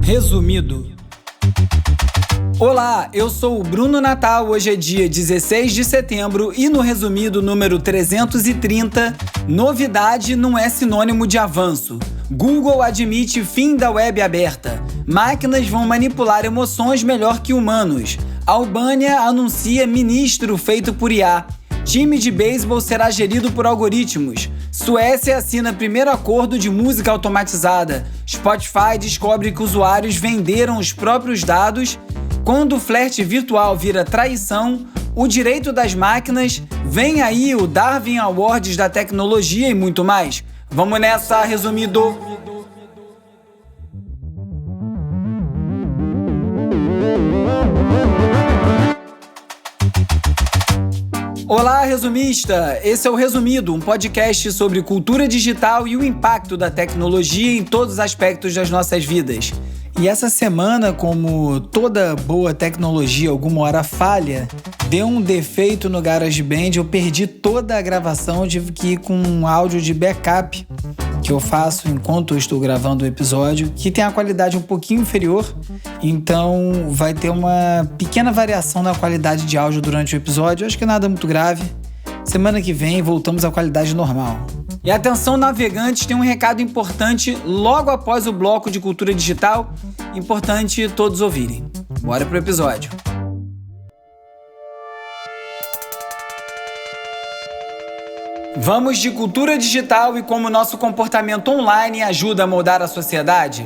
Resumido. Olá, eu sou o Bruno Natal, hoje é dia 16 de setembro e no resumido número 330, novidade não é sinônimo de avanço. Google admite fim da web aberta. Máquinas vão manipular emoções melhor que humanos. Albânia anuncia ministro feito por IA. Time de beisebol será gerido por algoritmos. Suécia assina primeiro acordo de música automatizada. Spotify descobre que usuários venderam os próprios dados. Quando o flerte virtual vira traição, o direito das máquinas, vem aí o Darwin Awards da tecnologia e muito mais. Vamos nessa, resumido! Olá, resumista! Esse é o Resumido, um podcast sobre cultura digital e o impacto da tecnologia em todos os aspectos das nossas vidas. E essa semana, como toda boa tecnologia alguma hora falha, deu um defeito no GarageBand, eu perdi toda a gravação, tive que ir com um áudio de backup que eu faço enquanto eu estou gravando o episódio, que tem a qualidade um pouquinho inferior, então vai ter uma pequena variação na qualidade de áudio durante o episódio, acho que nada muito grave. Semana que vem voltamos à qualidade normal. E atenção, navegantes, tem um recado importante logo após o bloco de cultura digital, importante todos ouvirem. Bora pro episódio. Vamos de cultura digital e como nosso comportamento online ajuda a moldar a sociedade?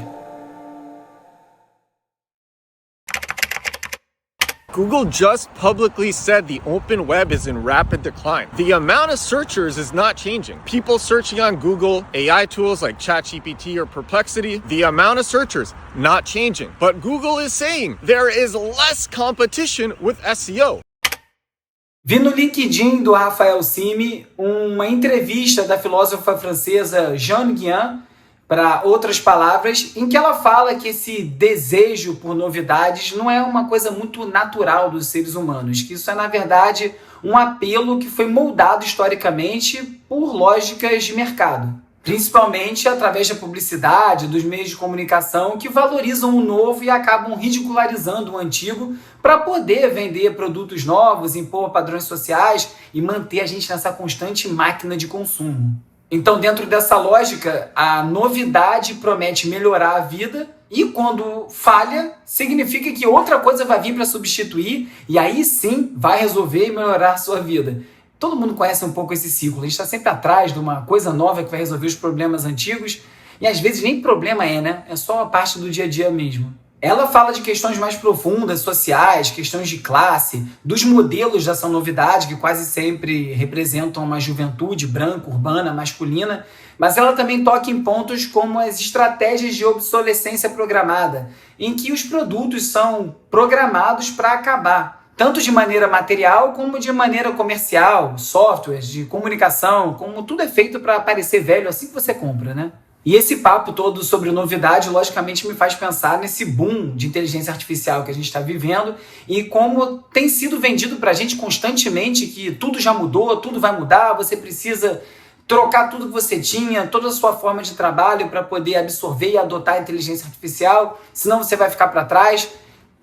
Google just publicly said the open web is in rapid decline. The amount of searchers is not changing. People searching on Google, AI tools like ChatGPT or Perplexity, the amount of searchers not changing. But Google is saying there is less competition with SEO. Vi no LinkedIn do Rafael Cime uma entrevista da filósofa francesa Jeanne Guillain, para outras palavras, em que ela fala que esse desejo por novidades não é uma coisa muito natural dos seres humanos, que isso é, na verdade, um apelo que foi moldado historicamente por lógicas de mercado, principalmente através da publicidade, dos meios de comunicação que valorizam o novo e acabam ridicularizando o antigo para poder vender produtos novos, impor padrões sociais e manter a gente nessa constante máquina de consumo. Então, dentro dessa lógica, a novidade promete melhorar a vida e quando falha, significa que outra coisa vai vir para substituir e aí sim vai resolver e melhorar a sua vida. Todo mundo conhece um pouco esse ciclo, a gente está sempre atrás de uma coisa nova que vai resolver os problemas antigos e às vezes nem problema é, né? É só a parte do dia a dia mesmo. Ela fala de questões mais profundas, sociais, questões de classe, dos modelos dessa novidade, que quase sempre representam uma juventude branca, urbana, masculina, mas ela também toca em pontos como as estratégias de obsolescência programada, em que os produtos são programados para acabar, tanto de maneira material como de maneira comercial, softwares de comunicação, como tudo é feito para parecer velho assim que você compra, né? E esse papo todo sobre novidade, logicamente, me faz pensar nesse boom de inteligência artificial que a gente está vivendo e como tem sido vendido para a gente constantemente que tudo já mudou, tudo vai mudar, você precisa trocar tudo que você tinha, toda a sua forma de trabalho para poder absorver e adotar a inteligência artificial, senão você vai ficar para trás.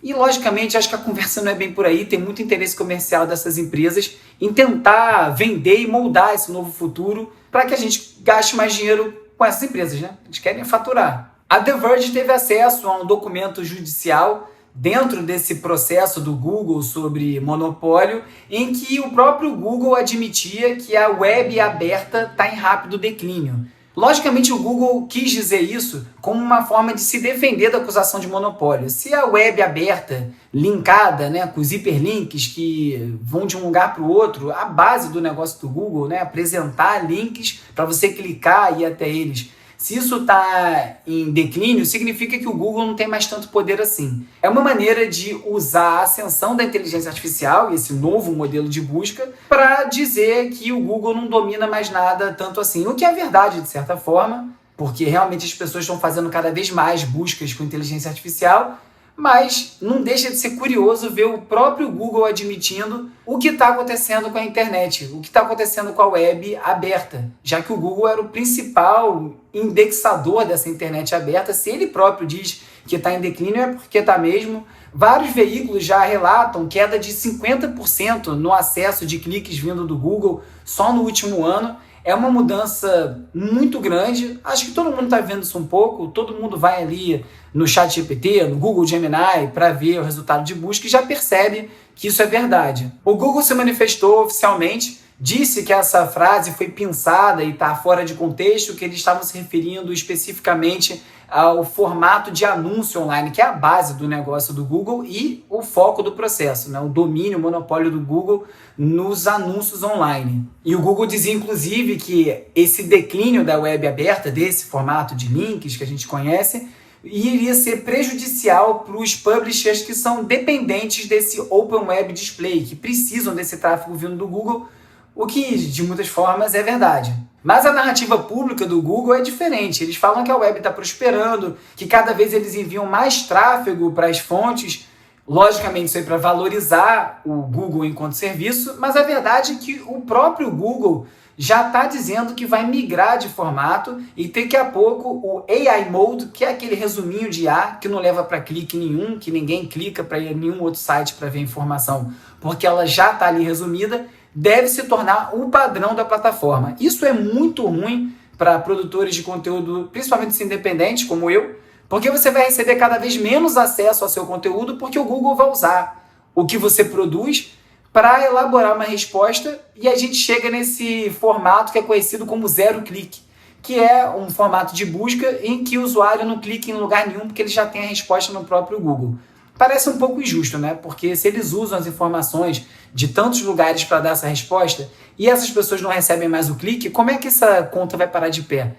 E, logicamente, acho que a conversa não é bem por aí, tem muito interesse comercial dessas empresas em tentar vender e moldar esse novo futuro para que a gente gaste mais dinheiro com essas empresas, né? Eles querem faturar. A The Verge teve acesso a um documento judicial dentro desse processo do Google sobre monopólio, em que o próprio Google admitia que a web aberta está em rápido declínio. Logicamente, o Google quis dizer isso como uma forma de se defender da acusação de monopólio. Se a web aberta, linkada, né, com os hiperlinks que vão de um lugar para o outro, a base do negócio do Google, né, apresentar links para você clicar e ir até eles, se isso está em declínio, significa que o Google não tem mais tanto poder assim. É uma maneira de usar a ascensão da inteligência artificial e esse novo modelo de busca para dizer que o Google não domina mais nada tanto assim. O que é verdade, de certa forma, porque realmente as pessoas estão fazendo cada vez mais buscas com inteligência artificial, mas não deixa de ser curioso ver o próprio Google admitindo o que está acontecendo com a internet, o que está acontecendo com a web aberta, já que o Google era o principal indexador dessa internet aberta. Se ele próprio diz que está em declínio, é porque está mesmo. Vários veículos já relatam queda de 50% no acesso de cliques vindo do Google só no último ano. É uma mudança muito grande. Acho que todo mundo está vendo isso um pouco. Todo mundo vai ali no ChatGPT, no Google Gemini, para ver o resultado de busca e já percebe que isso é verdade. O Google se manifestou oficialmente, disse que essa frase foi pensada e está fora de contexto, que eles estavam se referindo especificamente ao formato de anúncio online, que é a base do negócio do Google e o foco do processo, né? O domínio, o monopólio do Google nos anúncios online. E o Google dizia, inclusive, que esse declínio da web aberta, desse formato de links que a gente conhece, iria ser prejudicial para os publishers que são dependentes desse Open Web Display, que precisam desse tráfego vindo do Google, o que, de muitas formas, é verdade. Mas a narrativa pública do Google é diferente. Eles falam que a web está prosperando, que cada vez eles enviam mais tráfego para as fontes. Logicamente, isso aí para valorizar o Google enquanto serviço, mas a verdade é que o próprio Google já está dizendo que vai migrar de formato e daqui a pouco o AI Mode, que é aquele resuminho de IA que não leva para clique nenhum, que ninguém clica para ir a nenhum outro site para ver a informação, porque ela já está ali resumida, deve se tornar o padrão da plataforma. Isso é muito ruim para produtores de conteúdo, principalmente independentes como eu, porque você vai receber cada vez menos acesso ao seu conteúdo, porque o Google vai usar o que você produz para elaborar uma resposta, e a gente chega nesse formato que é conhecido como zero clique, que é um formato de busca em que o usuário não clica em lugar nenhum porque ele já tem a resposta no próprio Google. Parece um pouco injusto, né? Porque se eles usam as informações de tantos lugares para dar essa resposta e essas pessoas não recebem mais o clique, como é que essa conta vai parar de pé?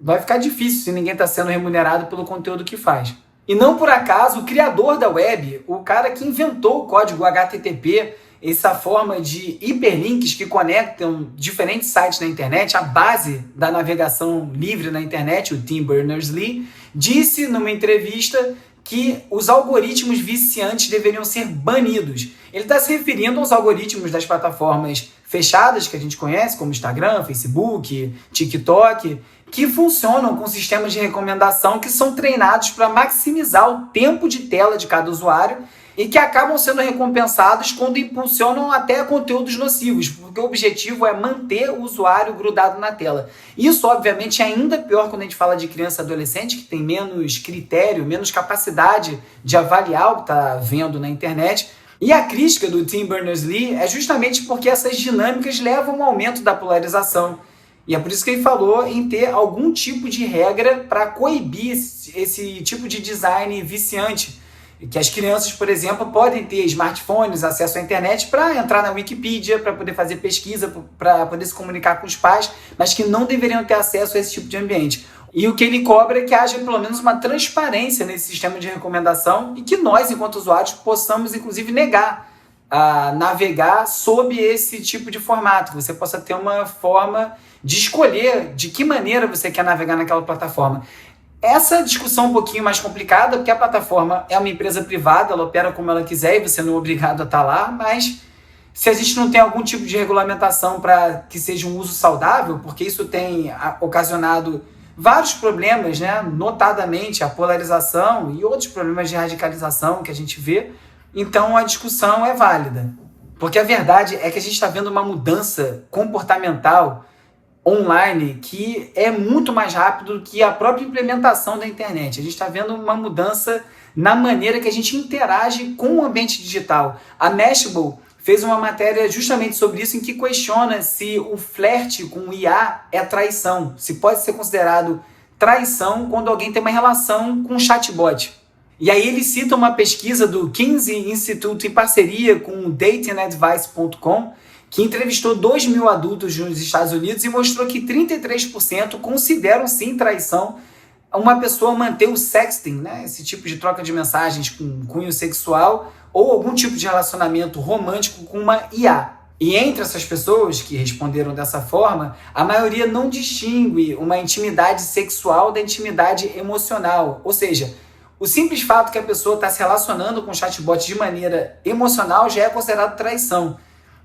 Vai ficar difícil se ninguém está sendo remunerado pelo conteúdo que faz. E não por acaso, o criador da web, o cara que inventou o código HTTP, essa forma de hiperlinks que conectam diferentes sites na internet, a base da navegação livre na internet, o Tim Berners-Lee, disse numa entrevista que os algoritmos viciantes deveriam ser banidos. Ele está se referindo aos algoritmos das plataformas fechadas que a gente conhece, como Instagram, Facebook, TikTok, que funcionam com sistemas de recomendação que são treinados para maximizar o tempo de tela de cada usuário e que acabam sendo recompensados quando impulsionam até conteúdos nocivos, porque o objetivo é manter o usuário grudado na tela. Isso, obviamente, é ainda pior quando a gente fala de criança e adolescente, que tem menos critério, menos capacidade de avaliar o que está vendo na internet. E a crítica do Tim Berners-Lee é justamente porque essas dinâmicas levam ao aumento da polarização. E é por isso que ele falou em ter algum tipo de regra para coibir esse tipo de design viciante. Que as crianças, por exemplo, podem ter smartphones, acesso à internet para entrar na Wikipedia, para poder fazer pesquisa, para poder se comunicar com os pais, mas que não deveriam ter acesso a esse tipo de ambiente. E o que ele cobra é que haja pelo menos uma transparência nesse sistema de recomendação e que nós, enquanto usuários, possamos, inclusive, negar a navegar sob esse tipo de formato, que você possa ter uma forma de escolher de que maneira você quer navegar naquela plataforma. Essa discussão é um pouquinho mais complicada, porque a plataforma é uma empresa privada, ela opera como ela quiser e você não é obrigado a estar lá, mas se a gente não tem algum tipo de regulamentação para que seja um uso saudável, porque isso tem ocasionado vários problemas, né? Notadamente a polarização e outros problemas de radicalização que a gente vê, então a discussão é válida. Porque a verdade é que a gente está vendo uma mudança comportamental online que é muito mais rápido do que a própria implementação da internet. A gente está vendo uma mudança na maneira que a gente interage com o ambiente digital. A Mashable fez uma matéria justamente sobre isso, em que questiona se o flerte com o IA é traição, se pode ser considerado traição quando alguém tem uma relação com um chatbot. E aí ele cita uma pesquisa do Kinsey Institute em parceria com o datingadvice.com, que entrevistou 2.000 adultos nos Estados Unidos e mostrou que 33% consideram sim traição uma pessoa manter o sexting, né? Esse tipo de troca de mensagens com cunho sexual ou algum tipo de relacionamento romântico com uma IA. E entre essas pessoas que responderam dessa forma, a maioria não distingue uma intimidade sexual da intimidade emocional. Ou seja, O simples fato que a pessoa está se relacionando com o chatbot de maneira emocional já é considerado traição.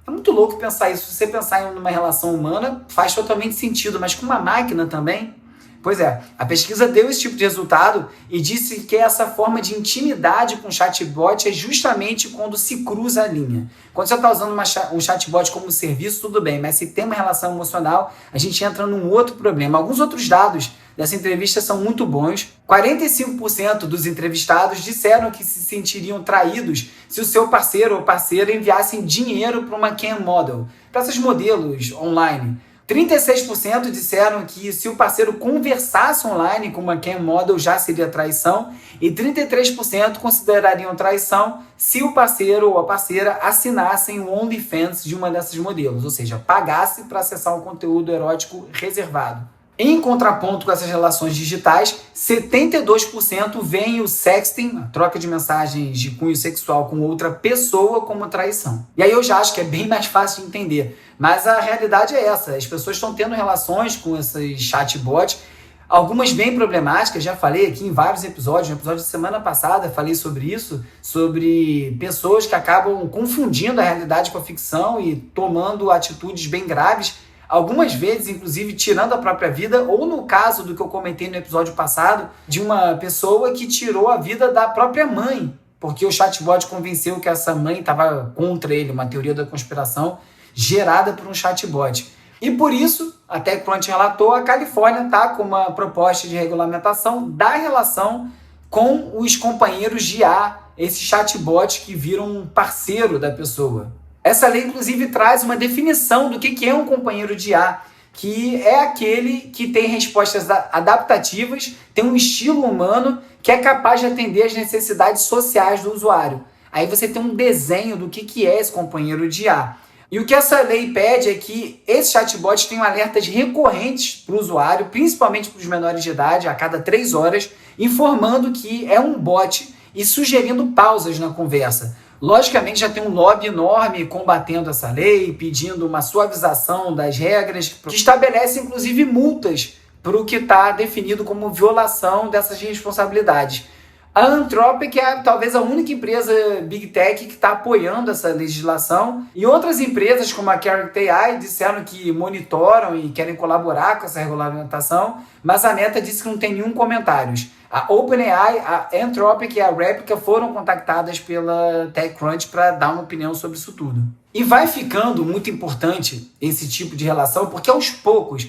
É muito louco pensar isso. Se você pensar em uma relação humana, faz totalmente sentido, mas com uma máquina também. Pois é, a pesquisa deu esse tipo de resultado e disse que essa forma de intimidade com o chatbot é justamente quando se cruza a linha. Quando você está usando um chatbot como serviço, tudo bem, mas se tem uma relação emocional, a gente entra num outro problema. Alguns outros dados dessa entrevista são muito bons. 45% dos entrevistados disseram que se sentiriam traídos se o seu parceiro ou parceira enviassem dinheiro para uma cam model, para esses modelos online. 36% disseram que se o parceiro conversasse online com uma cam model já seria traição e 33% considerariam traição se o parceiro ou a parceira assinassem o OnlyFans de uma dessas modelos, ou seja, pagasse para acessar um conteúdo erótico reservado. Em contraponto com essas relações digitais, 72% veem o sexting, a troca de mensagens de cunho sexual com outra pessoa, como traição. E aí eu já acho que é bem mais fácil de entender. Mas a realidade é essa, as pessoas estão tendo relações com esses chatbots, algumas bem problemáticas, já falei aqui em vários episódios, no episódio da semana passada falei sobre isso, sobre pessoas que acabam confundindo a realidade com a ficção e tomando atitudes bem graves, algumas vezes, inclusive, tirando a própria vida, ou no caso do que eu comentei no episódio passado, de uma pessoa que tirou a vida da própria mãe, porque o chatbot convenceu que essa mãe estava contra ele, uma teoria da conspiração gerada por um chatbot. E por isso, a TechCrunch relatou, a Califórnia está com uma proposta de regulamentação da relação com os companheiros de IA, esses chatbots que viram um parceiro da pessoa. Essa lei, inclusive, traz uma definição do que é um companheiro de IA, que é aquele que tem respostas adaptativas, tem um estilo humano, que é capaz de atender às necessidades sociais do usuário. Aí você tem um desenho do que é esse companheiro de IA. E o que essa lei pede é que esses chatbots tenham alertas recorrentes para o usuário, principalmente para os menores de idade, a cada 3 horas, informando que é um bot e sugerindo pausas na conversa. Logicamente já tem um lobby enorme combatendo essa lei, pedindo uma suavização das regras, que estabelece inclusive multas para o que está definido como violação dessas responsabilidades. A Anthropic é talvez a única empresa Big Tech que está apoiando essa legislação, e outras empresas como a Character AI disseram que monitoram e querem colaborar com essa regulamentação, mas a Meta disse que não tem nenhum comentário. A OpenAI, a Anthropic e a Replica foram contactadas pela TechCrunch para dar uma opinião sobre isso tudo. E vai ficando muito importante esse tipo de relação, porque aos poucos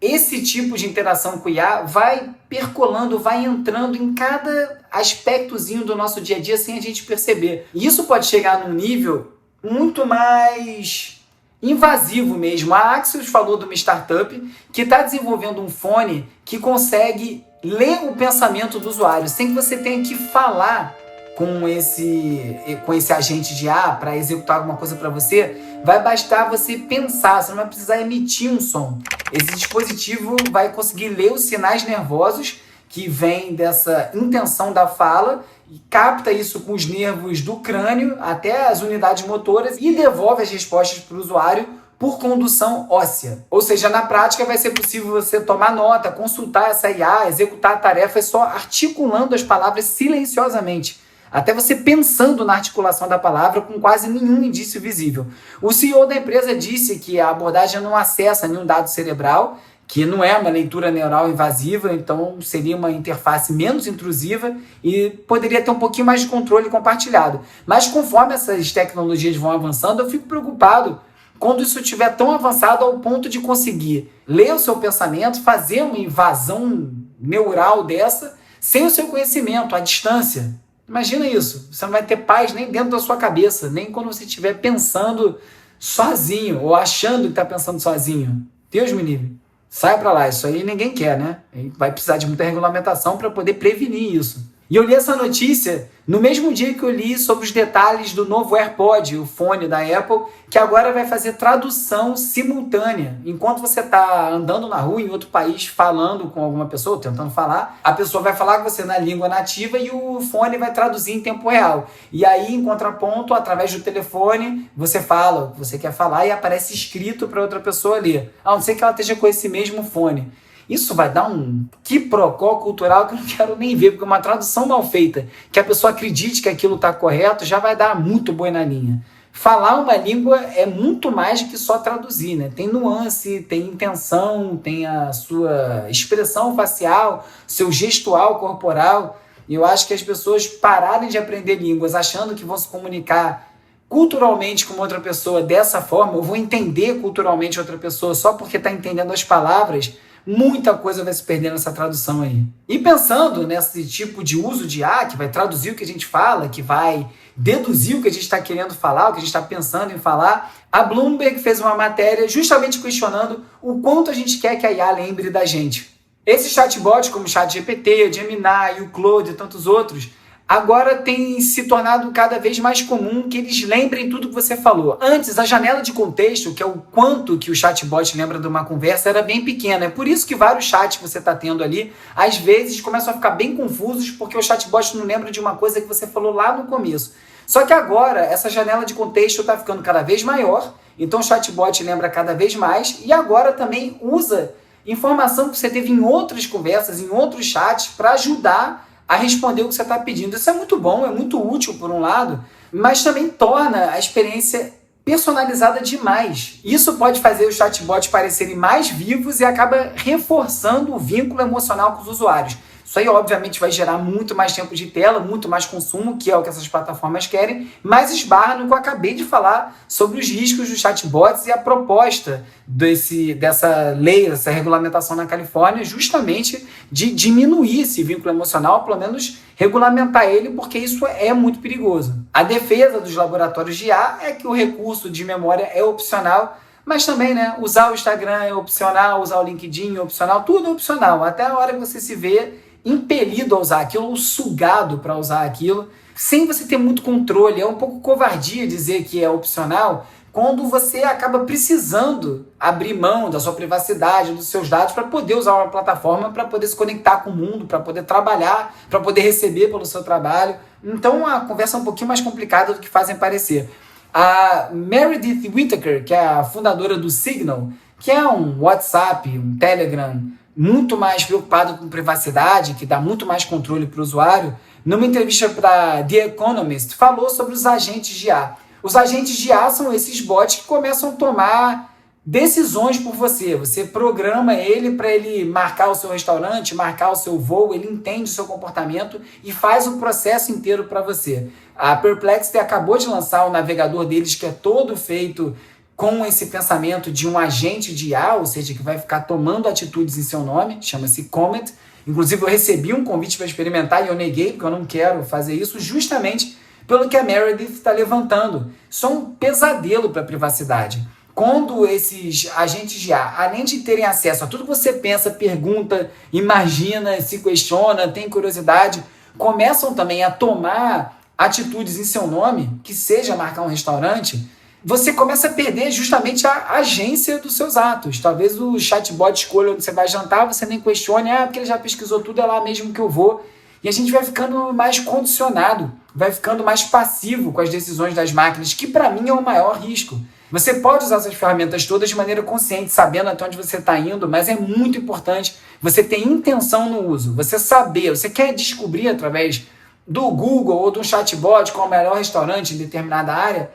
esse tipo de interação com o IA vai percolando, vai entrando em cada aspectozinho do nosso dia a dia sem a gente perceber. E isso pode chegar num nível muito mais invasivo mesmo. A Axios falou de uma startup que está desenvolvendo um fone que consegue ler o pensamento do usuário, sem que você tenha que falar com esse agente de IA para executar alguma coisa para você. Vai bastar você pensar, você não vai precisar emitir um som. Esse dispositivo vai conseguir ler os sinais nervosos que vêm dessa intenção da fala e capta isso com os nervos do crânio até as unidades motoras e devolve as respostas para o usuário por condução óssea. Ou seja, na prática vai ser possível você tomar nota, consultar essa IA, executar tarefas só articulando as palavras silenciosamente, até você pensando na articulação da palavra com quase nenhum indício visível. O CEO da empresa disse que a abordagem não acessa nenhum dado cerebral, que não é uma leitura neural invasiva, então seria uma interface menos intrusiva e poderia ter um pouquinho mais de controle compartilhado. Mas conforme essas tecnologias vão avançando, eu fico preocupado quando isso estiver tão avançado ao ponto de conseguir ler o seu pensamento, fazer uma invasão neural dessa, sem o seu conhecimento, à distância. Imagina isso, você não vai ter paz nem dentro da sua cabeça, nem quando você estiver pensando sozinho, ou achando que está pensando sozinho. Deus me livre. Sai para lá, isso aí ninguém quer, né? Vai precisar de muita regulamentação para poder prevenir isso. E eu li essa notícia no mesmo dia que eu li sobre os detalhes do novo AirPod, o fone da Apple, que agora vai fazer tradução simultânea. Enquanto você está andando na rua em outro país falando com alguma pessoa, tentando falar, a pessoa vai falar com você na língua nativa e o fone vai traduzir em tempo real. E aí, em contraponto, através do telefone, você fala o que você quer falar e aparece escrito para outra pessoa ler. A não ser que ela esteja com esse mesmo fone. isso vai dar um quiprocó cultural que eu não quero nem ver, porque uma tradução mal feita, que a pessoa acredite que aquilo está correto, já vai dar muito boi na linha. Falar uma língua é muito mais do que só traduzir, né? Tem nuance, tem intenção, tem a sua expressão facial, seu gestual corporal. E eu acho que as pessoas pararem de aprender línguas achando que vão se comunicar culturalmente com outra pessoa dessa forma, ou vão entender culturalmente outra pessoa só porque está entendendo as palavras, muita coisa vai se perder nessa tradução aí. E pensando nesse tipo de uso de IA, que vai traduzir o que a gente fala, que vai deduzir o que a gente está querendo falar, o que a gente está pensando em falar, a Bloomberg fez uma matéria justamente questionando o quanto a gente quer que a IA lembre da gente. Esses chatbots, como o ChatGPT, o Gemini, o Claude e tantos outros, agora tem se tornado cada vez mais comum que eles lembrem tudo que você falou. Antes, a janela de contexto, que é o quanto que o chatbot lembra de uma conversa, era bem pequena. É por isso que vários chats que você está tendo ali, às vezes, começam a ficar bem confusos, porque o chatbot não lembra de uma coisa que você falou lá no começo. Só que agora, essa janela de contexto está ficando cada vez maior, então o chatbot lembra cada vez mais, e agora também usa informação que você teve em outras conversas, em outros chats, para ajudar a responder o que você está pedindo. Isso é muito bom, é muito útil por um lado, mas também torna a experiência personalizada demais. Isso pode fazer os chatbots parecerem mais vivos e acaba reforçando o vínculo emocional com os usuários. Isso aí, obviamente, vai gerar muito mais tempo de tela, muito mais consumo, que é o que essas plataformas querem, mas esbarra no que eu acabei de falar sobre os riscos dos chatbots e a proposta dessa lei, dessa regulamentação na Califórnia, justamente de diminuir esse vínculo emocional, pelo menos regulamentar ele, porque isso é muito perigoso. A defesa dos laboratórios de IA é que o recurso de memória é opcional, mas também, né, usar o Instagram é opcional, usar o LinkedIn é opcional, tudo é opcional, até a hora que você se vê impelido a usar aquilo, ou sugado para usar aquilo, sem você ter muito controle. É um pouco covardia dizer que é opcional quando você acaba precisando abrir mão da sua privacidade, dos seus dados, para poder usar uma plataforma, para poder se conectar com o mundo, para poder trabalhar, para poder receber pelo seu trabalho. Então a conversa é um pouquinho mais complicada do que fazem parecer. A Meredith Whittaker, que é a fundadora do Signal, que é um WhatsApp, um Telegram, muito mais preocupado com privacidade, que dá muito mais controle para o usuário, numa entrevista para The Economist, falou sobre os agentes de IA. Os agentes de IA são esses bots que começam a tomar decisões por você. Você programa ele para ele marcar o seu restaurante, marcar o seu voo, ele entende o seu comportamento e faz o processo inteiro para você. A Perplexity acabou de lançar o navegador deles, que é todo feito com esse pensamento de um agente de IA, ou seja, que vai ficar tomando atitudes em seu nome, chama-se Comet. Inclusive, eu recebi um convite para experimentar e eu neguei, porque eu não quero fazer isso, justamente pelo que a Meredith está levantando. Isso é um pesadelo para a privacidade. Quando esses agentes de IA, além de terem acesso a tudo que você pensa, pergunta, imagina, se questiona, tem curiosidade, começam também a tomar atitudes em seu nome, que seja marcar um restaurante, você começa a perder justamente a agência dos seus atos. Talvez o chatbot escolha onde você vai jantar, você nem questione, porque ele já pesquisou tudo, é lá mesmo que eu vou. E a gente vai ficando mais condicionado, vai ficando mais passivo com as decisões das máquinas, que para mim é o maior risco. Você pode usar essas ferramentas todas de maneira consciente, sabendo até onde você está indo, mas é muito importante você ter intenção no uso, você saber, você quer descobrir através do Google ou de um chatbot qual é o melhor restaurante em determinada área.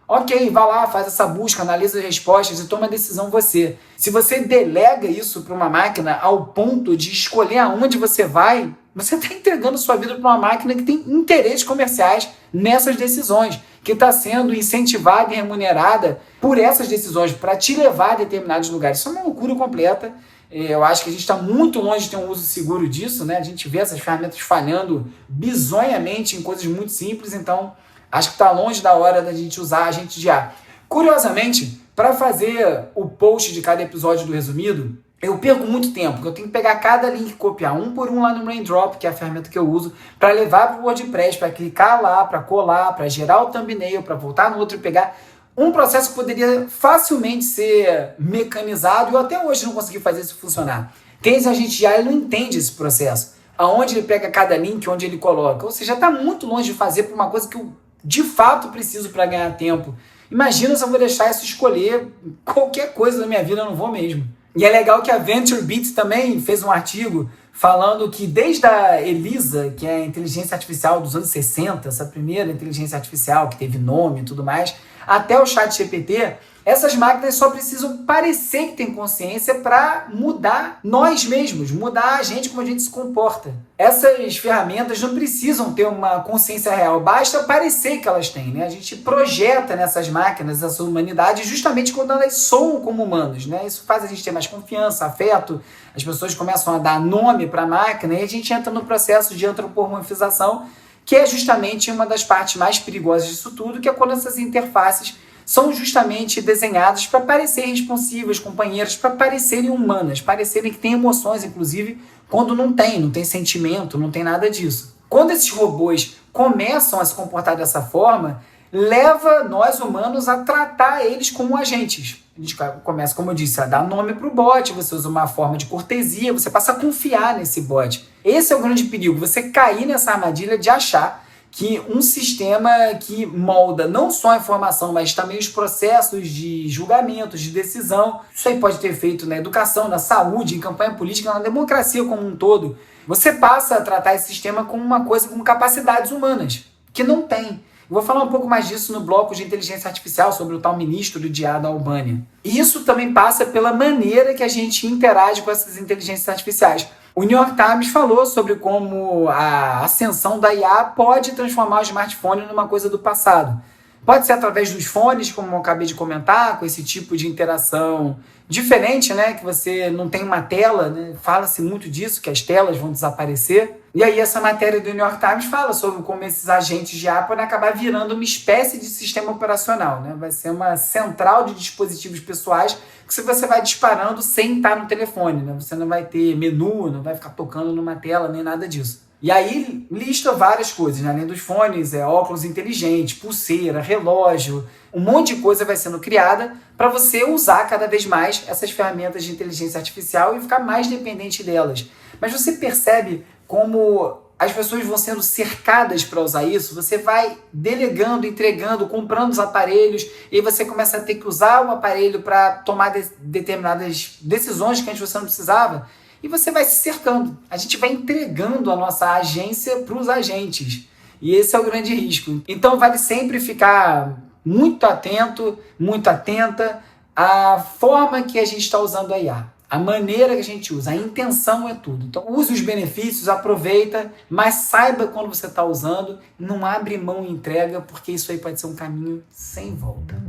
Ok, vá lá, faz essa busca, analisa as respostas e toma a decisão você. Se você delega isso para uma máquina ao ponto de escolher aonde você vai, você está entregando sua vida para uma máquina que tem interesses comerciais nessas decisões, que está sendo incentivada e remunerada por essas decisões para te levar a determinados lugares. Isso é uma loucura completa. Eu acho que a gente está muito longe de ter um uso seguro disso, né? A gente vê essas ferramentas falhando bizonhamente em coisas muito simples, então acho que está longe da hora da gente usar agente de IA. Curiosamente, para fazer o post de cada episódio do Resumido, eu perco muito tempo, porque eu tenho que pegar cada link e copiar um por um lá no Raindrop, que é a ferramenta que eu uso, para levar para o WordPress, para clicar lá, para colar, para gerar o thumbnail, para voltar no outro e pegar. Um processo que poderia facilmente ser mecanizado e eu até hoje não consegui fazer isso funcionar. Tem esse agente de IA, ele não entende esse processo. Aonde ele pega cada link, onde ele coloca. Ou seja, está muito longe de fazer por uma coisa que eu de fato preciso para ganhar tempo. Imagina se eu vou deixar isso escolher qualquer coisa da minha vida, eu não vou mesmo. E é legal que a VentureBeat também fez um artigo falando que desde a Elisa, que é a inteligência artificial dos anos 60, essa primeira inteligência artificial que teve nome e tudo mais, até o ChatGPT, essas máquinas só precisam parecer que têm consciência para mudar nós mesmos, mudar a gente, como a gente se comporta. Essas ferramentas não precisam ter uma consciência real, basta parecer que elas têm, né? A gente projeta nessas máquinas essa humanidade justamente quando elas soam como humanos, né? Isso faz a gente ter mais confiança, afeto, as pessoas começam a dar nome para a máquina e a gente entra no processo de antropomorfização, que é justamente uma das partes mais perigosas disso tudo, que é quando essas interfaces são justamente desenhadas para parecerem responsivas, companheiras, para parecerem humanas, parecerem que têm emoções, inclusive, quando não tem sentimento, não tem nada disso. Quando esses robôs começam a se comportar dessa forma, leva nós humanos a tratar eles como agentes. A gente começa, como eu disse, a dar nome para o bot, você usa uma forma de cortesia, você passa a confiar nesse bot. Esse é o grande perigo, você cair nessa armadilha de achar que um sistema que molda não só a informação, mas também os processos de julgamento, de decisão, isso aí pode ter feito na educação, na saúde, em campanha política, na democracia como um todo. Você passa a tratar esse sistema como uma coisa com capacidades humanas, que não tem. Eu vou falar um pouco mais disso no bloco de inteligência artificial, sobre o tal ministro de IA da Albânia. E isso também passa pela maneira que a gente interage com essas inteligências artificiais. O New York Times falou sobre como a ascensão da IA pode transformar o smartphone numa coisa do passado. Pode ser através dos fones, como eu acabei de comentar, com esse tipo de interação diferente, né? Que você não tem uma tela, né? Fala-se muito disso, que as telas vão desaparecer. E aí essa matéria do New York Times fala sobre como esses agentes de IA podem acabar virando uma espécie de sistema operacional, né? Vai ser uma central de dispositivos pessoais que você vai disparando sem estar no telefone, né? Você não vai ter menu, não vai ficar tocando numa tela, nem nada disso. E aí lista várias coisas, né? Além dos fones, óculos inteligentes, pulseira, relógio, um monte de coisa vai sendo criada para você usar cada vez mais essas ferramentas de inteligência artificial e ficar mais dependente delas. Mas você percebe como as pessoas vão sendo cercadas para usar isso? Você vai delegando, entregando, comprando os aparelhos e aí você começa a ter que usar o aparelho para tomar determinadas decisões que antes você não precisava. E você vai se cercando. A gente vai entregando a nossa agência para os agentes. E esse é o grande risco. Então vale sempre ficar muito atento, muito atenta à forma que a gente está usando a IA. A maneira que a gente usa, a intenção é tudo. Então use os benefícios, aproveita, mas saiba quando você está usando, não abre mão e entrega, porque isso aí pode ser um caminho sem volta.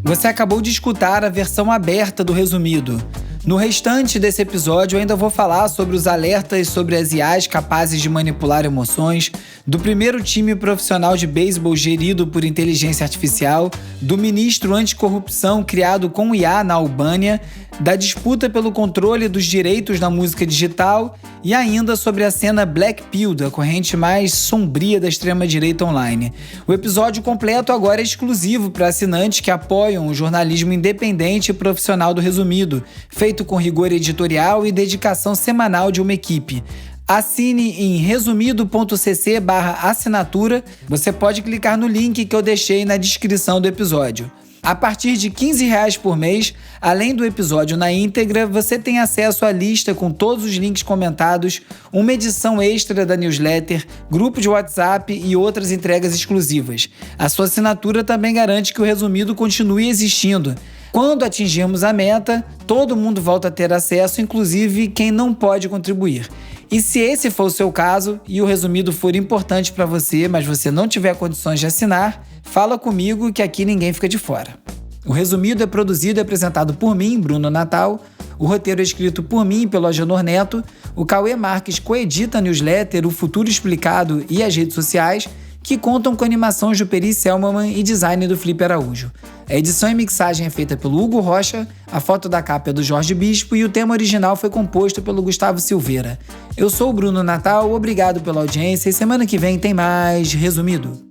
Você acabou de escutar a versão aberta do resumido. No restante desse episódio, eu ainda vou falar sobre os alertas sobre as IAs capazes de manipular emoções, do primeiro time profissional de beisebol gerido por inteligência artificial, do ministro anticorrupção criado com IA na Albânia, da disputa pelo controle dos direitos da música digital e ainda sobre a cena Black Pill, da corrente mais sombria da extrema-direita online. O episódio completo agora é exclusivo para assinantes que apoiam o jornalismo independente e profissional do Resumido, feito com rigor editorial e dedicação semanal de uma equipe. Assine em resumido.cc/assinatura. Você pode clicar no link que eu deixei na descrição do episódio. A partir de R$15 por mês, além do episódio na íntegra, você tem acesso à lista com todos os links comentados, uma edição extra da newsletter, grupo de WhatsApp e outras entregas exclusivas. A sua assinatura também garante que o Resumido continue existindo. Quando atingirmos a meta, todo mundo volta a ter acesso, inclusive quem não pode contribuir. E se esse for o seu caso e o Resumido for importante para você, mas você não tiver condições de assinar, fala comigo que aqui ninguém fica de fora. O Resumido é produzido e apresentado por mim, Bruno Natal. O roteiro é escrito por mim e pelo Agenor Neto. O Cauê Marques coedita a newsletter, o Futuro Explicado e as redes sociais, que contam com animação de Peri Selmanman e design do Felipe Araújo. A edição e mixagem é feita pelo Hugo Rocha, a foto da capa é do Jorge Bispo e o tema original foi composto pelo Gustavo Silveira. Eu sou o Bruno Natal, obrigado pela audiência e semana que vem tem mais Resumido.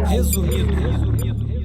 Resumido.